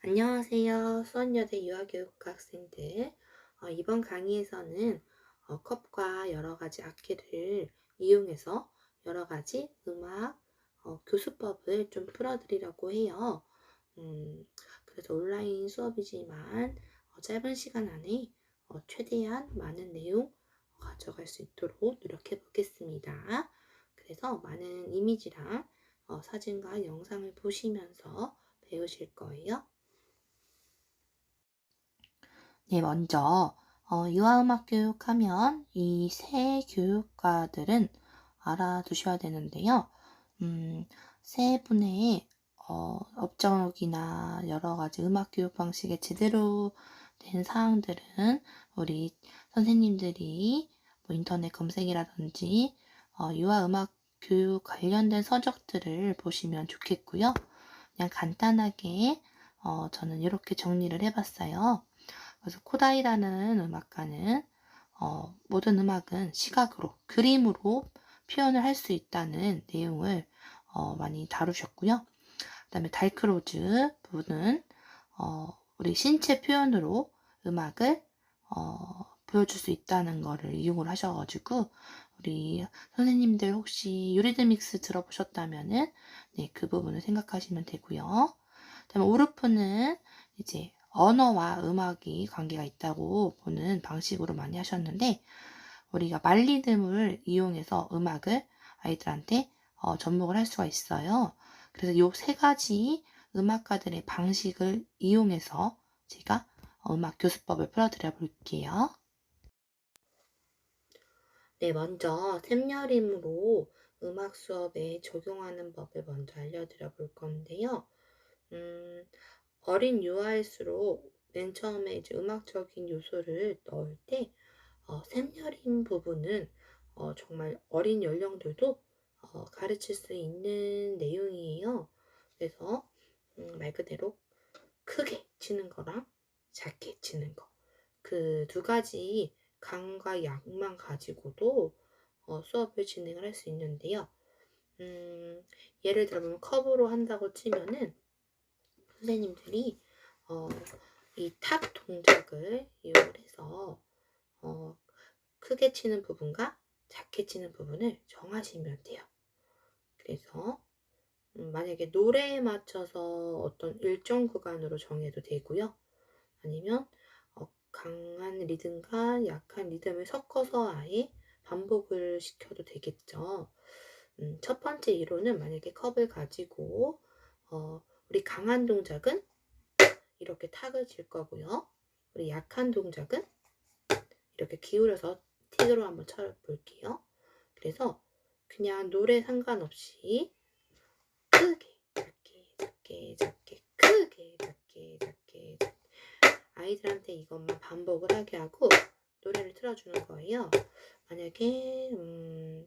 안녕하세요. 수원여대 유아교육과 학생들. 이번 강의에서는 컵과 여러 가지 악기를 이용해서 여러 가지 음악, 교수법을 좀 풀어드리려고 해요. 그래서 온라인 수업이지만 짧은 시간 안에 최대한 많은 내용 가져갈 수 있도록 노력해 보겠습니다. 그래서 많은 이미지랑 사진과 영상을 보시면서 배우실 거예요. 네, 먼저 유아음악 교육하면 이 세 교육과들은 알아두셔야 되는데요. 세 분의 업적이나 여러 가지 음악 교육 방식에 제대로 된 사항들은 우리 선생님들이 뭐 인터넷 검색이라든지 유아음악 교육 관련된 서적들을 보시면 좋겠고요. 그냥 간단하게 저는 이렇게 정리를 해봤어요. 그래서 코다이라는 음악가는 모든 음악은 시각으로, 그림으로 표현을 할 수 있다는 내용을 많이 다루셨고요. 그 다음에 달크로즈 부분은 우리 신체 표현으로 음악을 보여줄 수 있다는 거를 이용을 하셔가지고 우리 선생님들 혹시 유리드믹스 들어보셨다면은 네, 그 부분을 생각하시면 되고요. 그 다음에 오르프는 이제 언어와 음악이 관계가 있다고 보는 방식으로 많이 하셨는데 우리가 말리듬을 이용해서 음악을 아이들한테 접목을 할 수가 있어요. 그래서 이 세 가지 음악가들의 방식을 이용해서 제가 음악 교수법을 풀어드려 볼게요. 네, 먼저 샘여림으로 음악 수업에 적용하는 법을 먼저 알려드려 볼 건데요. 어린 유아일수록 맨 처음에 이제 음악적인 요소를 넣을 때 샘여림 부분은 정말 어린 연령들도 가르칠 수 있는 내용이에요. 그래서 말 그대로 크게 치는 거랑 작게 치는 거. 그 두 가지 강과 약만 가지고도 수업을 진행을 할 수 있는데요. 예를 들어 컵으로 한다고 치면은 선생님들이 이 탁 동작을 이용을 해서 크게 치는 부분과 작게 치는 부분을 정하시면 돼요. 그래서 만약에 노래에 맞춰서 어떤 일정 구간으로 정해도 되고요. 아니면 강한 리듬과 약한 리듬을 섞어서 아예 반복을 시켜도 되겠죠. 첫 번째 이론은 만약에 컵을 가지고 우리 강한 동작은 이렇게 탁을 칠 거고요. 우리 약한 동작은 이렇게 기울여서 틱으로 한번 쳐볼게요. 그래서 그냥 노래 상관없이 크게, 작게, 작게, 작게, 크게, 작게, 작게, 작게 아이들한테 이것만 반복을 하게 하고 노래를 틀어주는 거예요. 만약에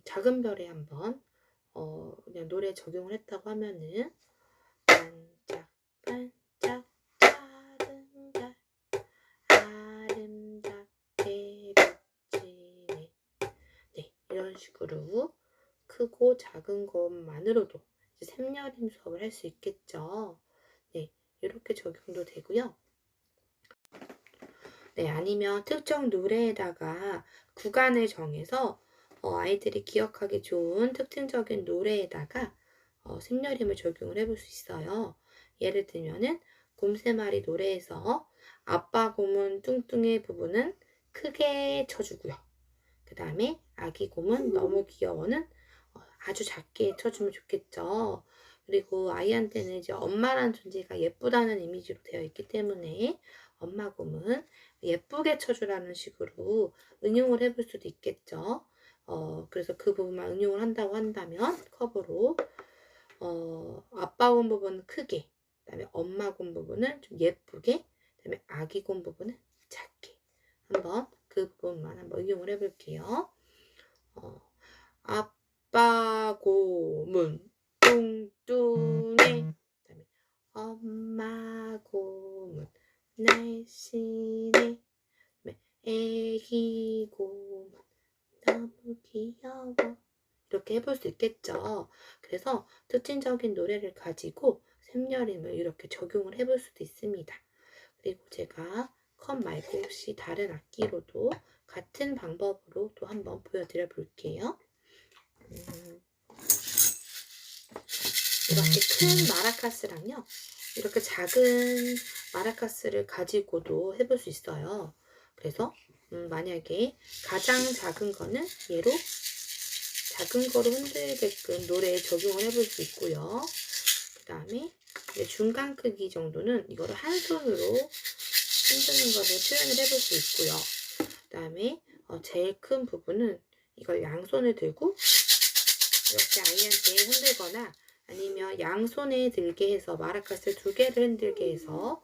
작은 별에 한번 그냥 노래 적용을 했다고 하면은 반짝 반짝 작은 별 아름답게 비치네. 네, 이런 식으로 크고 작은 것만으로도 이제 샘여림 수업을 할 수 있겠죠. 네, 이렇게 적용도 되고요. 네, 아니면 특정 노래에다가 구간을 정해서 아이들이 기억하기 좋은 특징적인 노래에다가 샘여림을 적용을 해볼 수 있어요. 예를 들면은 곰새마리 노래에서 아빠 곰은 뚱뚱의 부분은 크게 쳐주고요. 그 다음에 아기 곰은 너무 귀여워는 아주 작게 쳐주면 좋겠죠. 그리고 아이한테는 이제 엄마라는 존재가 예쁘다는 이미지로 되어 있기 때문에 엄마 곰은 예쁘게 쳐주라는 식으로 응용을 해볼 수도 있겠죠. 그래서 그 부분만 응용을 한다고 한다면 컵으로 아빠 곰 부분은 크게, 그다음에 엄마 곰 부분은 좀 예쁘게, 그다음에 아기 곰 부분은 작게 한번 그 부분만 한번 응용을 해볼게요. 아빠 곰은 뚱뚱해. 그다음에 엄마 곰은 날씬해. 그다음에 애기 곰은 너무 귀여워. 이렇게 해볼 수 있겠죠. 그래서 특징적인 노래를 가지고 샘여림을 이렇게 적용을 해볼 수도 있습니다. 그리고 제가 컵 말고 혹시 다른 악기로도 같은 방법으로 또 한번 보여드려 볼게요. 이렇게 큰 마라카스랑요, 이렇게 작은 마라카스를 가지고도 해볼 수 있어요. 그래서 만약에 가장 작은 거는 얘로 작은 거로 흔들게끔 노래에 적용을 해볼 수 있고요. 그 다음에 중간 크기 정도는 이거를 한 손으로 흔드는 거를 표현을 해볼 수 있고요. 그 다음에 제일 큰 부분은 이걸 양손을 들고 이렇게 아이한테 흔들거나, 아니면 양손에 들게 해서 마라카스 2개를 흔들게 해서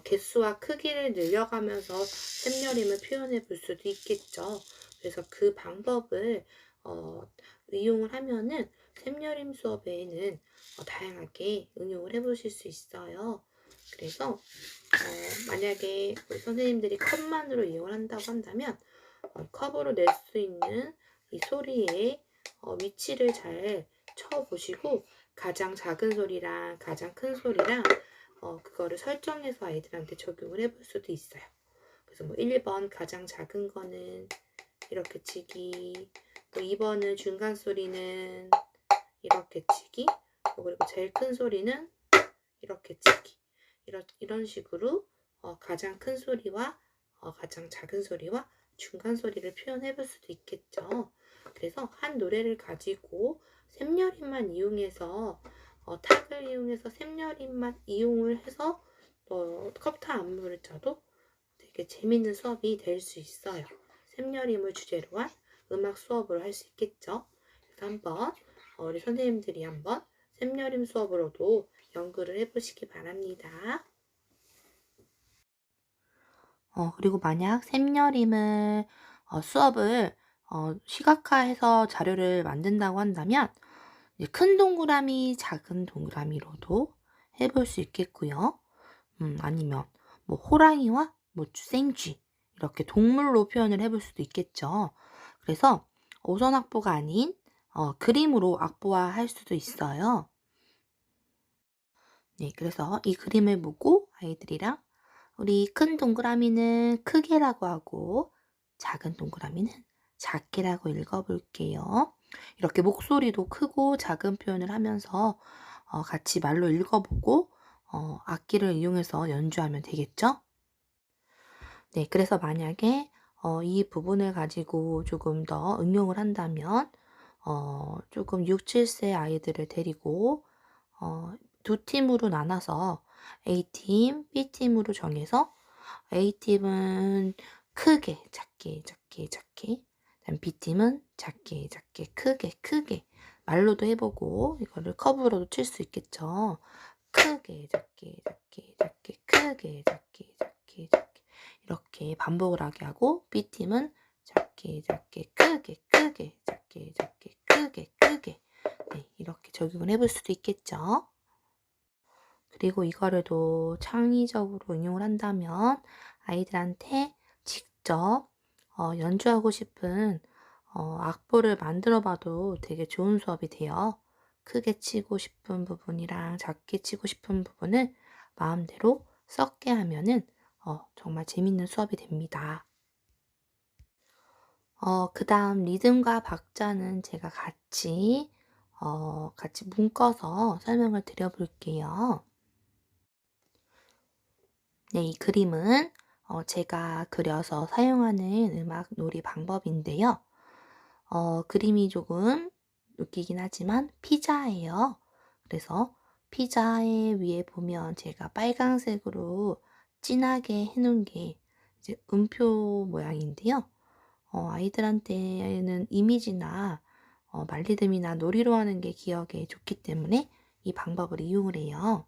개수와 크기를 늘려가면서 샘여림을 표현해 볼 수도 있겠죠. 그래서 그 방법을 이용을 하면은 샘여림 수업에는 다양하게 응용을 해 보실 수 있어요. 그래서 만약에 우리 선생님들이 컵만으로 이용을 한다고 한다면 컵으로 낼 수 있는 이 소리의 위치를 잘 쳐보시고, 가장 작은 소리랑 가장 큰 소리랑 그거를 설정해서 아이들한테 적용을 해볼 수도 있어요. 그래서 뭐 1번 가장 작은 거는 이렇게 치기, 또 2번은 중간 소리는 이렇게 치기, 그리고 제일 큰 소리는 이렇게 치기, 이런 식으로 가장 큰 소리와 가장 작은 소리와 중간 소리를 표현해 볼 수도 있겠죠. 그래서 한 노래를 가지고 샘여림만 이용해서 탁을 이용해서 샘여림만 이용을 해서 컵타 안무를 쳐도 되게 재밌는 수업이 될 수 있어요. 샘여림을 주제로 한 음악 수업을 할 수 있겠죠. 그래서 한번 우리 선생님들이 한번 샘여림 수업으로도 연구를 해보시기 바랍니다. 그리고 만약 샘여림을 수업을 시각화해서 자료를 만든다고 한다면 큰 동그라미, 작은 동그라미로도 해볼 수 있겠고요. 아니면 뭐 호랑이와 뭐 생쥐, 이렇게 동물로 표현을 해볼 수도 있겠죠. 그래서 오선 악보가 아닌 그림으로 악보화할 수도 있어요. 네, 그래서 이 그림을 보고 아이들이랑 우리 큰 동그라미는 크게라고 하고 작은 동그라미는 작게라고 읽어볼게요. 이렇게 목소리도 크고 작은 표현을 하면서 같이 말로 읽어보고 악기를 이용해서 연주하면 되겠죠? 네, 그래서 만약에 이 부분을 가지고 조금 더 응용을 한다면 조금 6, 7세 아이들을 데리고 두 팀으로 나눠서 A팀, B팀으로 정해서 A팀은 크게, 작게, 작게, 작게, 그다음 B팀은 작게, 작게, 크게, 크게 말로도 해보고 이거를 컵으로도 칠 수 있겠죠. 크게, 작게, 작게, 작게, 크게, 작게, 작게, 작게 이렇게 반복을 하게 하고, B팀은 작게, 작게, 크게, 크게, 작게, 작게, 크게, 크게 네, 이렇게 적용을 해볼 수도 있겠죠. 그리고 이거를 또 창의적으로 응용을 한다면 아이들한테 직접 연주하고 싶은 악보를 만들어 봐도 되게 좋은 수업이 돼요. 크게 치고 싶은 부분이랑 작게 치고 싶은 부분을 마음대로 섞게 하면은 정말 재밌는 수업이 됩니다. 그 다음 리듬과 박자는 제가 같이 묶어서 설명을 드려볼게요. 네, 이 그림은 제가 그려서 사용하는 음악 놀이 방법인데요. 그림이 조금 웃기긴 하지만 피자예요. 그래서 피자의 위에 보면 제가 빨강색으로 진하게 해놓은 게 이제 음표 모양인데요. 아이들한테는 이미지나 말리듬이나 놀이로 하는 게 기억에 좋기 때문에 이 방법을 이용을 해요.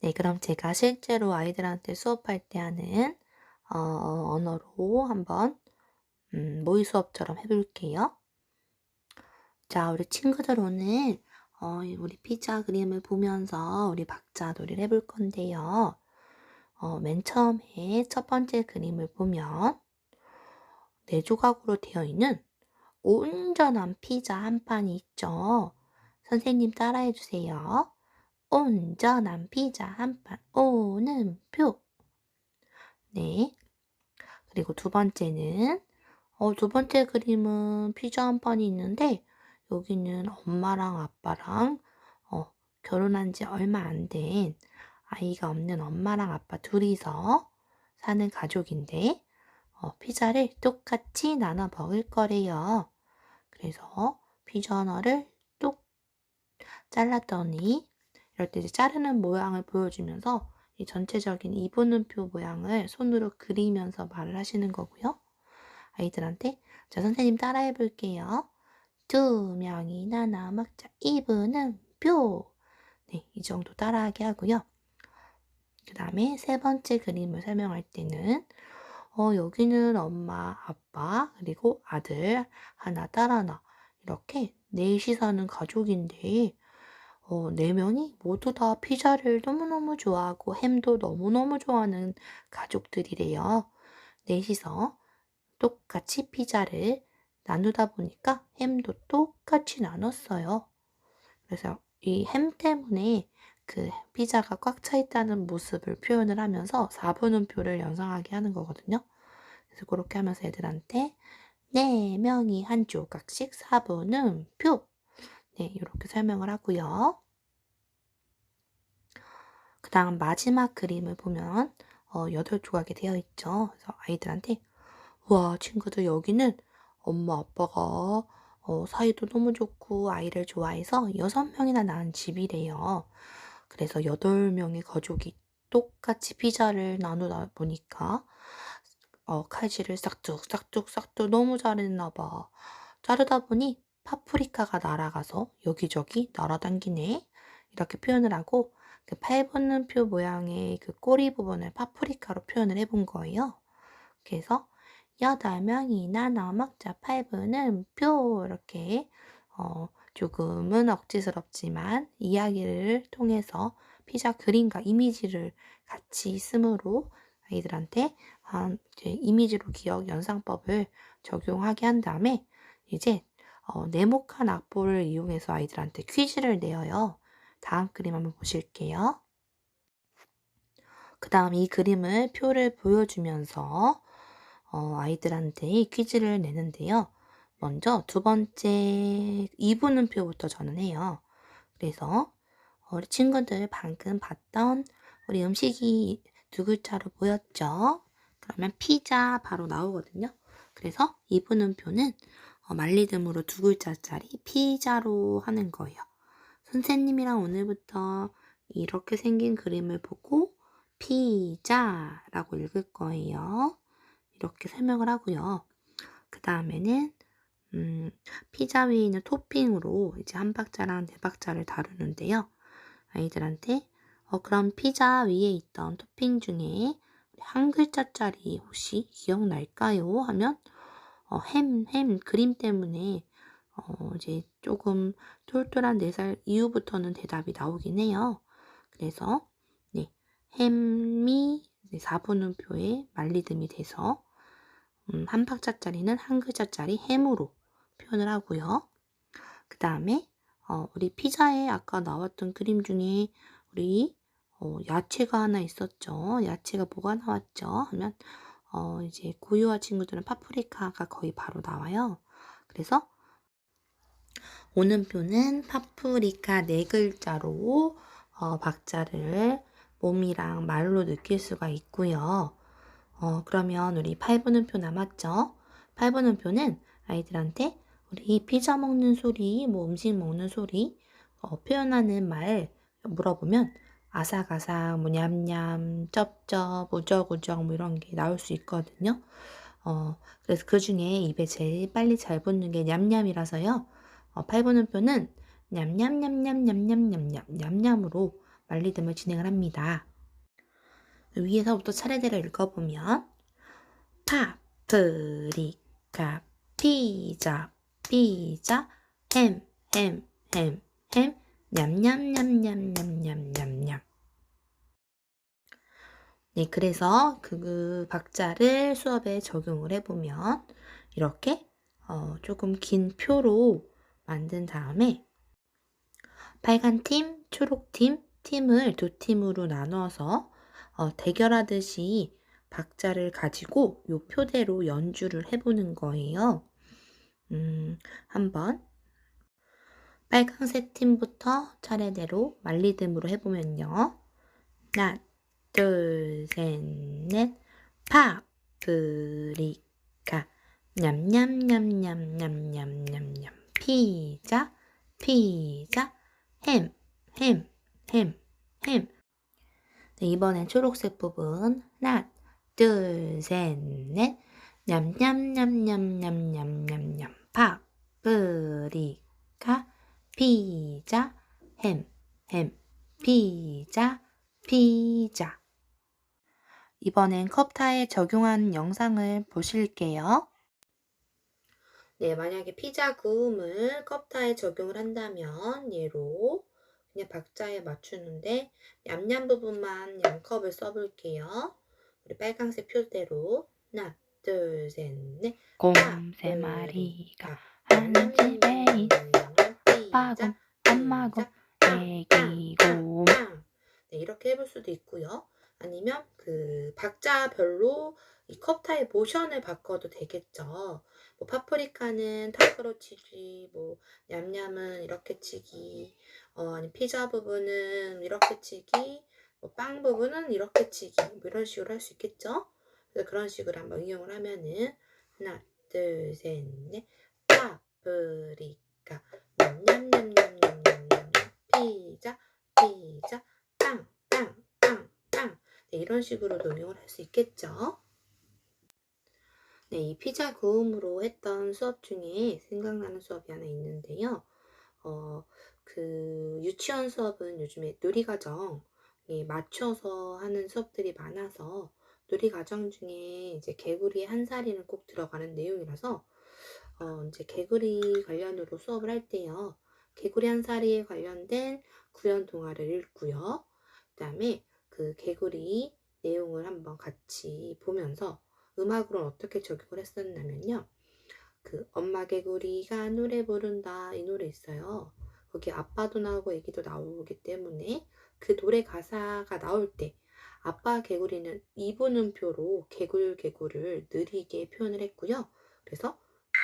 네, 그럼 제가 실제로 아이들한테 수업할 때 하는 언어로 한번 모의 수업처럼 해볼게요. 자, 우리 친구들 오늘 우리 피자 그림을 보면서 우리 박자 놀이를 해볼 건데요. 맨 처음에 첫 번째 그림을 보면 4조각으로 되어 있는 온전한 피자 한 판이 있죠. 선생님 따라해 주세요. 온전한 피자 한 판 오는 표. 네. 그리고 두 번째는 두 번째 그림은 피자 한 판이 있는데 여기는 엄마랑 아빠랑 결혼한 지 얼마 안 된 아이가 없는 엄마랑 아빠 둘이서 사는 가족인데 피자를 똑같이 나눠 먹을 거래요. 그래서 피자 하나를 똑 잘랐더니 이럴 때 이제 자르는 모양을 보여주면서 이 전체적인 이분음표 모양을 손으로 그리면서 말을 하시는 거고요. 아이들한테 자 선생님 따라해 볼게요. 두 명이 나눠 먹자 이분음표. 네, 이 정도 따라하게 하고요. 그 다음에 세 번째 그림을 설명할 때는 여기는 엄마, 아빠, 그리고 아들, 하나, 딸 하나 이렇게 넷이 사는 가족인데 네 명이 모두 다 피자를 너무너무 좋아하고 햄도 너무너무 좋아하는 가족들이래요. 넷이서 똑같이 피자를 나누다 보니까 햄도 똑같이 나눴어요. 그래서 이 햄 때문에 그 피자가 꽉 차 있다는 모습을 표현을 하면서 4분음표를 연상하게 하는 거거든요. 그래서 그렇게 하면서 애들한테 4명이 한 조각씩 4분음표. 네, 이렇게 설명을 하고요. 그 다음 마지막 그림을 보면 8조각이 되어 있죠. 그래서 아이들한테 와 친구들 여기는 엄마 아빠가 사이도 너무 좋고 아이를 좋아해서 6명이나 낳은 집이래요. 그래서 8명의 가족이 똑같이 피자를 나누다 보니까 칼질을 싹둑 너무 잘했나 봐. 자르다 보니 파프리카가 날아가서 여기저기 날아다니네. 이렇게 표현을 하고 그 8분음표 모양의 그 꼬리 부분을 파프리카로 표현을 해본 거예요. 그래서 8명이 나눠 먹자 8분음표 이렇게 조금은 억지스럽지만 이야기를 통해서 피자 그림과 이미지를 같이 쓰므로 아이들한테 이제 이미지로 기억 연상법을 적용하게 한 다음에 이제 네모칸 악보를 이용해서 아이들한테 퀴즈를 내어요. 다음 그림 한번 보실게요. 그 다음 이 그림을 표를 보여주면서 아이들한테 퀴즈를 내는데요. 먼저 두 번째 이분음표부터 저는 해요. 그래서 우리 친구들 방금 봤던 우리 음식이 두 글자로 보였죠? 그러면 피자 바로 나오거든요. 그래서 이분음표는 말리듬으로 두 글자짜리 피자로 하는 거예요. 선생님이랑 오늘부터 이렇게 생긴 그림을 보고 피자라고 읽을 거예요. 이렇게 설명을 하고요. 그 다음에는 피자 위에 있는 토핑으로 이제 한 박자랑 네 박자를 다루는데요. 아이들한테 그럼 피자 위에 있던 토핑 중에 한 글자짜리 혹시 기억날까요? 하면 햄 그림 때문에 이제 조금 똘똘한 4살 이후부터는 대답이 나오긴 해요. 그래서 네, 햄이 4분음표에 말리듬이 돼서 한 박자짜리는 한 글자짜리 햄으로 표현을 하고요. 그 다음에 우리 피자에 아까 나왔던 그림 중에 우리 야채가 하나 있었죠. 야채가 뭐가 나왔죠? 하면 이제 고유화 친구들은 파프리카가 거의 바로 나와요. 그래서 오는표는 파프리카 4글자로 박자를 몸이랑 말로 느낄 수가 있고요. 그러면 우리 8분음표 남았죠? 8분음표는 아이들한테 우리 피자 먹는 소리, 뭐 음식 먹는 소리 표현하는 말 물어보면 아삭아삭, 뭐 냠냠, 쩝쩝, 우적우적 뭐 이런 게 나올 수 있거든요. 그래서 그 중에 입에 제일 빨리 잘 붙는 게 냠냠이라서요. 8분음표는 냠냠냠냠냠냠냠냠 냠냠으로 말리듬을 진행을 합니다. 위에서부터 차례대로 읽어보면 파프리카 피자 피자 햄 냠냠냠냠냠냠냠냠냠. 네, 그래서 그 박자를 수업에 적용을 해보면 이렇게 조금 긴 표로 만든 다음에 빨간 팀, 초록 팀, 팀을 두 팀으로 나눠서 대결하듯이 박자를 가지고 요 표대로 연주를 해보는 거예요. 한번 빨강색 팀부터 차례대로 말리듬으로 해보면요. 하나, 둘, 셋, 넷, 파프리카, 냠냠냠냠냠냠냠냠, 피자, 피자, 햄, 햄, 햄, 햄. 네, 이번엔 초록색 부분. 하나, 둘, 셋, 넷, 냠냠냠냠냠냠냠냠, 파프리카, 피자, 햄, 햄, 피자, 피자. 이번엔 컵타에 적용한 영상을 보실게요. 네, 만약에 피자 구움을 컵타에 적용을 한다면 얘로 그냥 박자에 맞추는데 냠냠 부분만 양컵을 써볼게요. 우리 빨강색 표대로 하나, 둘, 셋, 넷. 곰 세 마리가 하는 집에 있어. 아빠곰, 엄마곰, 애기곰. 네, 이렇게 해볼 수도 있고요. 아니면 그 박자별로 이 컵타의 모션을 바꿔도 되겠죠. 뭐 파프리카는 탁으로 치기, 뭐 냠냠은 이렇게 치기, 아니 피자 부분은 이렇게 치기, 뭐 빵 부분은 이렇게 치기, 뭐 이런 식으로 할 수 있겠죠. 그래서 그런 식으로 한번 이용을 하면은 하나, 둘, 셋, 넷, 파프리카, 냠냠냠냠냠냠냠, 피자, 피자, 빵, 빵, 빵, 빵. 네, 이런 식으로도 이용을 할 수 있겠죠. 네, 이 피자 구움으로 했던 수업 중에 생각나는 수업이 하나 있는데요. 그 유치원 수업은 요즘에 놀이과정에 맞춰서 하는 수업들이 많아서 놀이과정 중에 이제 개구리의 한 사리는 꼭 들어가는 내용이라서 이제 개구리 관련으로 수업을 할 때요. 개구리 한 사리에 관련된 구연 동화를 읽고요. 그 다음에 그 개구리 내용을 한번 같이 보면서 음악으로는 어떻게 적용을 했었냐면요. 그 엄마 개구리가 노래 부른다 이 노래 있어요. 거기 아빠도 나오고 애기도 나오기 때문에 그 노래 가사가 나올 때 아빠 개구리는 이분음표로 개굴개굴을 느리게 표현을 했고요. 그래서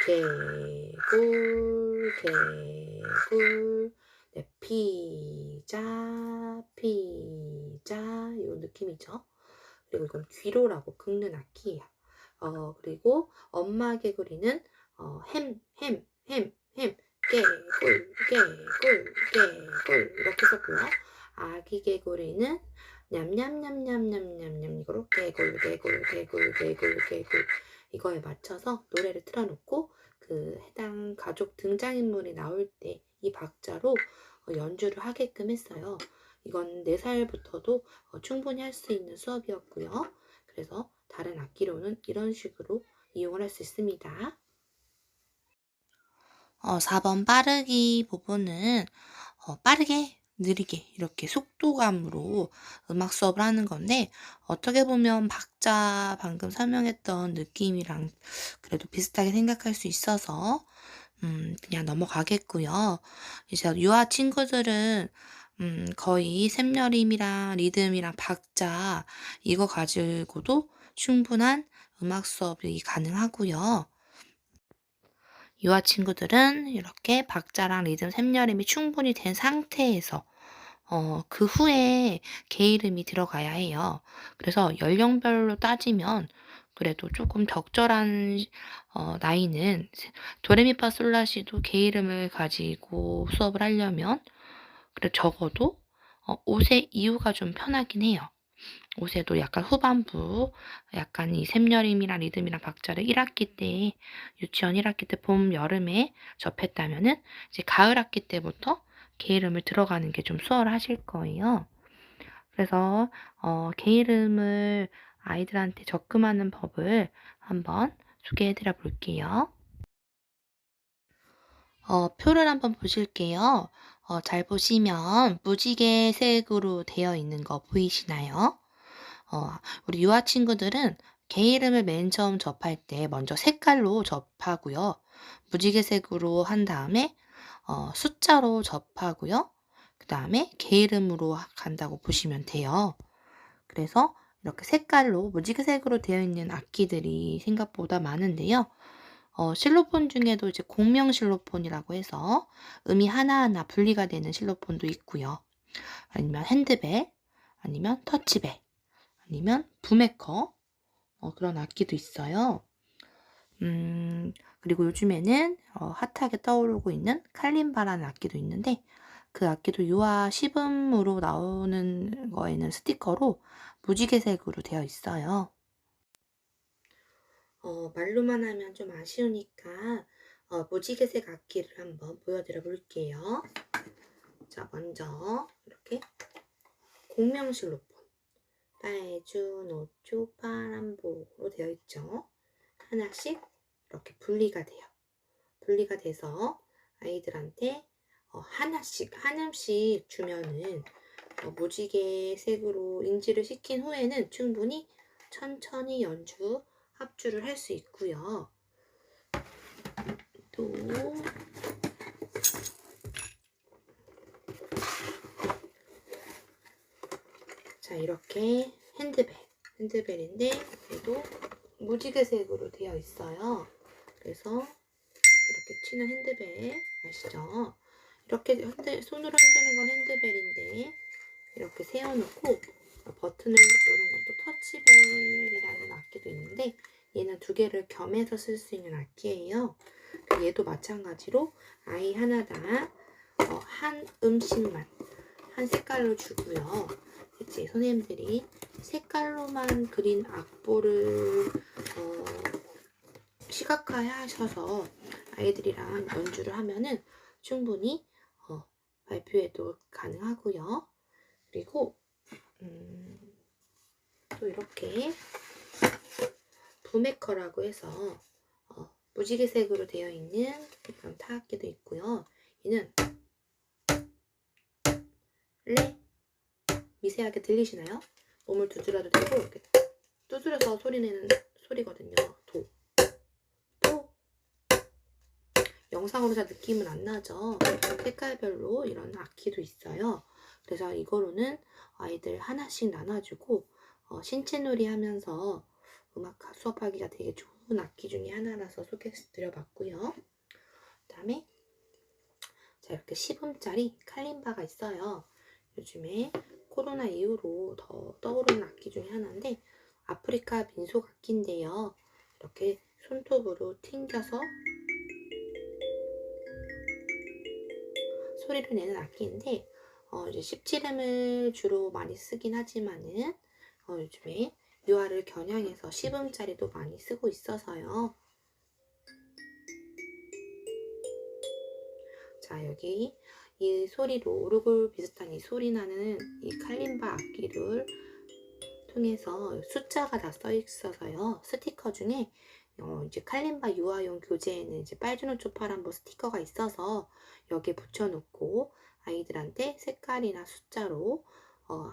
개굴 개굴 네, 피자 피자 이 느낌이죠. 그리고 이건 귀로라고 긁는 악기예요. 그리고 엄마 개구리는 햄, 햄, 햄, 햄, 개굴, 개굴, 개굴 이렇게 썼고요. 아기 개구리는 냠냠냠냠냠냠냠 이거로 개굴, 개굴, 개굴, 개굴, 개굴 이거에 맞춰서 노래를 틀어놓고 그 해당 가족 등장인물이 나올 때 이 박자로 연주를 하게끔 했어요. 이건 4살부터도 충분히 할 수 있는 수업이었고요. 그래서 다른 악기로는 이런 식으로 이용을 할 수 있습니다. 4번 빠르기 부분은 빠르게 느리게 이렇게 속도감으로 음악 수업을 하는 건데 어떻게 보면 박자 방금 설명했던 느낌이랑 그래도 비슷하게 생각할 수 있어서 그냥 넘어가겠고요. 이제 유아 친구들은 거의 샘여림이랑 리듬이랑 박자 이거 가지고도 충분한 음악 수업이 가능하고요. 유아 친구들은 이렇게 박자랑 리듬, 샘여림이 충분히 된 상태에서 그 후에 개 이름이 들어가야 해요. 그래서 연령별로 따지면 그래도 조금 적절한 나이는 도레미파솔라시도 개 이름을 가지고 수업을 하려면 그래 적어도 5세 이후가 좀 편하긴 해요. 5세도 약간 후반부, 약간 이 샘여림이랑 리듬이랑 박자를 1학기 때, 유치원 1학기 때 봄, 여름에 접했다면은 이제 가을 학기 때부터 개 이름을 들어가는 게 좀 수월하실 거예요. 그래서 개 이름을 아이들한테 적금하는 법을 한번 소개해 드려 볼게요. 표를 한번 보실게요. 잘 보시면 무지개 색으로 되어 있는 거 보이시나요? 우리 유아 친구들은 개 이름을 맨 처음 접할 때 먼저 색깔로 접하고요. 무지개색으로 한 다음에 숫자로 접하고요. 그 다음에 개 이름으로 간다고 보시면 돼요. 그래서 이렇게 색깔로 무지개색으로 되어 있는 악기들이 생각보다 많은데요. 실로폰 중에도 이제 공명 실로폰이라고 해서 음이 하나하나 분리가 되는 실로폰도 있고요. 아니면 핸드벨, 아니면 터치벨, 아니면 부메커, 그런 악기도 있어요. 그리고 요즘에는 핫하게 떠오르고 있는 칼림바라는 악기도 있는데, 그 악기도 유화 시음으로 나오는 거에는 스티커로 무지개색으로 되어 있어요. 말로만 하면 좀 아쉬우니까 무지개색 악기를 한번 보여드려 볼게요. 자, 먼저 이렇게 공명실로폰, 빨주, 노초, 파란보로 되어 있죠. 하나씩 이렇게 분리가 돼요. 분리가 돼서 아이들한테 하나씩 한 음씩 주면은 무지개색으로 인지를 시킨 후에는 충분히 천천히 합주를 할 수 있고요. 또 자, 이렇게 핸드벨인데 얘도 무지개색으로 되어 있어요. 그래서 이렇게 치는 핸드벨 아시죠? 이렇게 손으로 흔드는 건 핸드벨인데 이렇게 세워놓고 버튼을 누르는 건 또 터치벨이라는 악기도 있는데 얘는 두 개를 겸해서 쓸 수 있는 악기예요. 얘도 마찬가지로 아이 하나당 한 음씩만 한 색깔로 주고요. 이제 선생님들이 색깔로만 그린 악보를 시각화하셔서 아이들이랑 연주를 하면은 충분히 발표에도 가능하고요. 그리고 또 이렇게 부메커라고 해서 무지개색으로 되어 있는 이런 타악기도 있고요. 얘는 레 미세하게 들리시나요? 몸을 두드려도 되고 이렇게 두드려서 소리 내는 소리거든요. 도 영상으로 잘 느낌은 안 나죠. 색깔별로 이런 악기도 있어요. 그래서 이거로는 아이들 하나씩 나눠주고 신체놀이 하면서 음악 수업하기가 되게 좋은 악기 중에 하나라서 소개해드려봤고요. 그 다음에 자, 이렇게 시음짜리 칼림바가 있어요. 요즘에 코로나 이후로 더 떠오르는 악기 중에 하나인데 아프리카 민속 악기인데요. 이렇게 손톱으로 튕겨서 소리를 내는 악기인데 이제 17음을 주로 많이 쓰긴 하지만은 요즘에 유화를 겨냥해서 10음짜리도 많이 쓰고 있어서요. 자, 여기 이 소리로 오르골 비슷한 이 소리 나는 이 칼림바 악기를 통해서 숫자가 다 써 있어서요. 스티커 중에 이제 칼림바 유아용 교재에는 이제 빨주노초 파란보 스티커가 있어서 여기에 붙여놓고 아이들한테 색깔이나 숫자로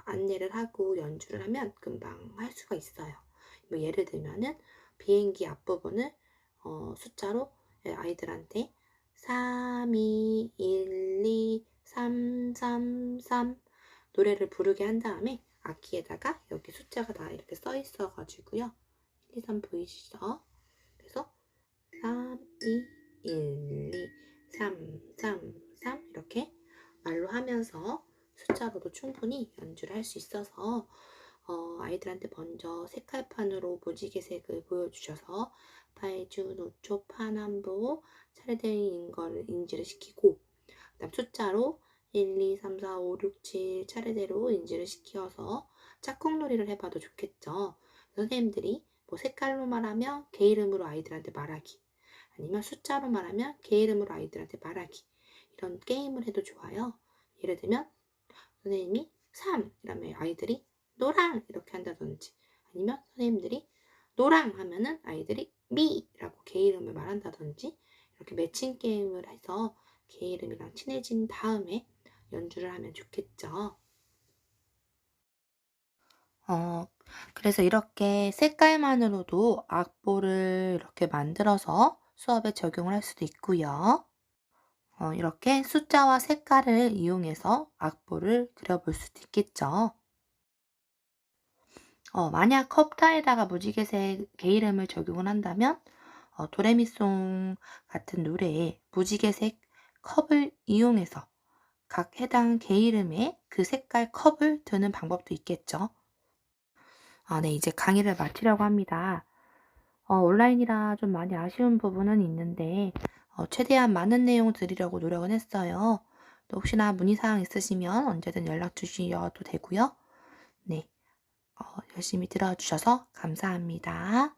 안내를 하고 연주를 하면 금방 할 수가 있어요. 뭐 예를 들면은 비행기 앞부분을 숫자로 아이들한테 3, 2, 1, 2, 3, 3, 3 노래를 부르게 한 다음에 악기에다가 여기 숫자가 다 이렇게 써 있어 가지고요. 1, 2, 3 보이시죠? 그래서 3, 2, 1, 2, 3, 3, 3 이렇게 말로 하면서 숫자로도 충분히 연주를 할 수 있어서 아이들한테 먼저 색깔판으로 무지개색을 보여주셔서 빨주, 노초, 파남보 차례대인 걸 인지를 시키고 그 다음 숫자로 1, 2, 3, 4, 5, 6, 7 차례대로 인지를 시켜서 짝꿍놀이를 해봐도 좋겠죠. 선생님들이 뭐 색깔로 말하면 개 이름으로 아이들한테 말하기 아니면 숫자로 말하면 개 이름으로 아이들한테 말하기 이런 게임을 해도 좋아요. 예를 들면 선생님이 3 이러면 아이들이 노랑 이렇게 한다든지 아니면 선생님들이 노랑 하면은 아이들이 미라고 개 이름을 말한다든지 이렇게 매칭 게임을 해서 개 이름이랑 친해진 다음에 연주를 하면 좋겠죠. 그래서 이렇게 색깔만으로도 악보를 이렇게 만들어서 수업에 적용을 할 수도 있고요. 이렇게 숫자와 색깔을 이용해서 악보를 그려볼 수도 있겠죠. 만약 컵다에다가 무지개색의 이름을 적용을 한다면 도레미송 같은 노래에 무지개색 컵을 이용해서 각 해당 개 이름에 그 색깔 컵을 두는 방법도 있겠죠. 네, 이제 강의를 마치려고 합니다. 온라인이라 좀 많이 아쉬운 부분은 있는데 최대한 많은 내용 드리려고 노력은 했어요. 또 혹시나 문의사항 있으시면 언제든 연락 주셔도 되고요. 네, 열심히 들어주셔서 감사합니다.